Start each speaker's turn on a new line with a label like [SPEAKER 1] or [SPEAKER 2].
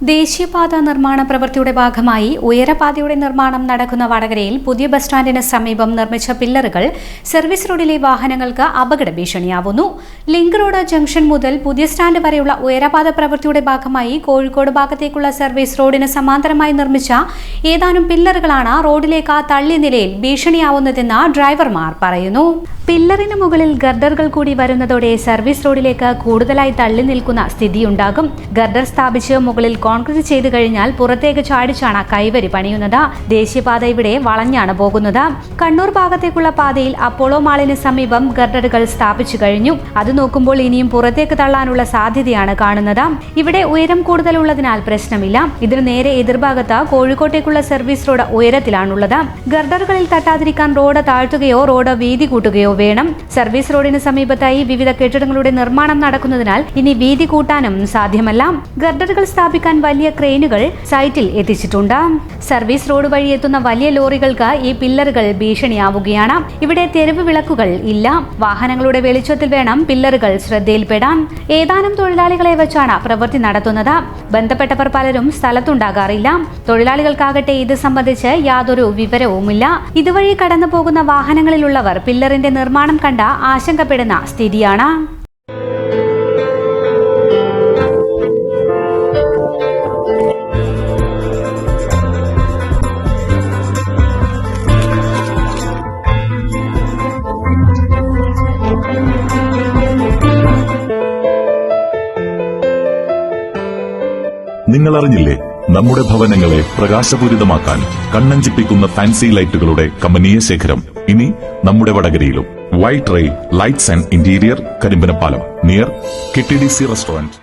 [SPEAKER 1] ദേശീയപാത നിർമ്മാണ പ്രവൃത്തിയുടെ ഭാഗമായി ഉയരപാതയുടെ നിർമ്മാണം നടക്കുന്ന വടകരയിൽ പുതിയ ബസ് സ്റ്റാൻഡിന് സമീപം നിർമ്മിച്ച പില്ലറുകൾ സർവീസ് റോഡിലെ വാഹനങ്ങൾക്ക് അപകട ഭീഷണിയാവുന്നു. ലിങ്ക് റോഡ് ജംഗ്ഷൻ മുതൽ പുതിയ സ്റ്റാൻഡ് വരെയുള്ള ഉയരപാത പ്രവൃത്തിയുടെ ഭാഗമായി കോഴിക്കോട് ഭാഗത്തേക്കുള്ള സർവീസ് റോഡിന് സമാന്തരമായി നിർമ്മിച്ച ഏതാനും പില്ലറുകളാണ് റോഡിലേക്ക് തള്ളിയ നിലയിൽ ഭീഷണിയാവുന്നതെന്ന് ഡ്രൈവർമാർ പറയുന്നു. പില്ലറിന് മുകളിൽ ഗർഡറുകൾ കൂടി വരുന്നതോടെ സർവീസ് റോഡിലേക്ക് കൂടുതലായി തള്ളി നിൽക്കുന്ന സ്ഥിതിയുണ്ടാകും. ഗർഡർ സ്ഥാപിച്ച് മുകളിൽ കോൺക്രീറ്റ് ചെയ്തു കഴിഞ്ഞാൽ പുറത്തേക്ക് ചാടിച്ചാണ് കൈവരി പണിയുന്നത്. ദേശീയപാത ഇവിടെ വളഞ്ഞാണ് പോകുന്നത്. കണ്ണൂർ ഭാഗത്തേക്കുള്ള പാതയിൽ അപ്പോളോ മാളിന് സമീപം ഗർഡറുകൾ സ്ഥാപിച്ചു കഴിഞ്ഞു. അത് നോക്കുമ്പോൾ ഇനിയും പുറത്തേക്ക് തള്ളാനുള്ള സാധ്യതയാണ് കാണുന്നത്. ഇവിടെ ഉയരം കൂടുതലുള്ളതിനാൽ പ്രശ്നമില്ല. ഇതിന് നേരെ എതിർഭാഗത്ത് കോഴിക്കോട്ടേക്കുള്ള സർവീസ് റോഡ് ഉയരത്തിലാണുള്ളത്. ഗർഡറുകളിൽ തട്ടാതിരിക്കാൻ റോഡ് താഴ്ത്തുകയോ റോഡ് വീതി കൂട്ടുകയോ വേണം. സർവീസ് റോഡിന് സമീപത്തായി വിവിധ കെട്ടിടങ്ങളുടെ നിർമ്മാണം നടക്കുന്നതിനാൽ ഇനി വീതി കൂട്ടാനും സാധ്യമല്ല. ഗർഡറുകൾ സ്ഥാപിക്കാൻ വലിയ ക്രെയിനുകൾ സൈറ്റിൽ എത്തിച്ചിട്ടുണ്ട്. സർവീസ് റോഡ് വഴി എത്തുന്ന വലിയ ലോറികൾക്ക് ഈ പില്ലറുകൾ ഭീഷണിയാവുകയാണ്. ഇവിടെ തെരുവ് വിളക്കുകൾ ഇല്ല. വാഹനങ്ങളുടെ വെളിച്ചത്തിൽ വേണം പില്ലറുകൾ ശ്രദ്ധയിൽപ്പെടാൻ. ഏതാനും തൊഴിലാളികളെ വെച്ചാണ് പ്രവൃത്തി നടത്തുന്നത്. ബന്ധപ്പെട്ടവർ പലരും സ്ഥലത്തുണ്ടാകാറില്ല. തൊഴിലാളികൾക്കാകട്ടെ ഇത് സംബന്ധിച്ച് യാതൊരു വിവരവുമില്ല. ഇതുവഴി കടന്നു പോകുന്ന വാഹനങ്ങളിലുള്ളവർ പില്ലറിന്റെ നിർമ്മാണം കണ്ട ആശങ്കപ്പെടുന്ന സ്ഥിതിയാണ്.
[SPEAKER 2] നിങ്ങൾ അറിഞ്ഞില്ലേ, നമ്മുടെ ഭവനങ്ങളെ പ്രകാശപൂരിതമാക്കാൻ കണ്ണഞ്ചിപ്പിക്കുന്ന ഫാൻസി ലൈറ്റുകളുടെ കമനീയ ശേഖരം ഇനി നമ്മുടെ വടകരയിലും. White ray lights and interior, Karimbanappalam near KTDC restaurant.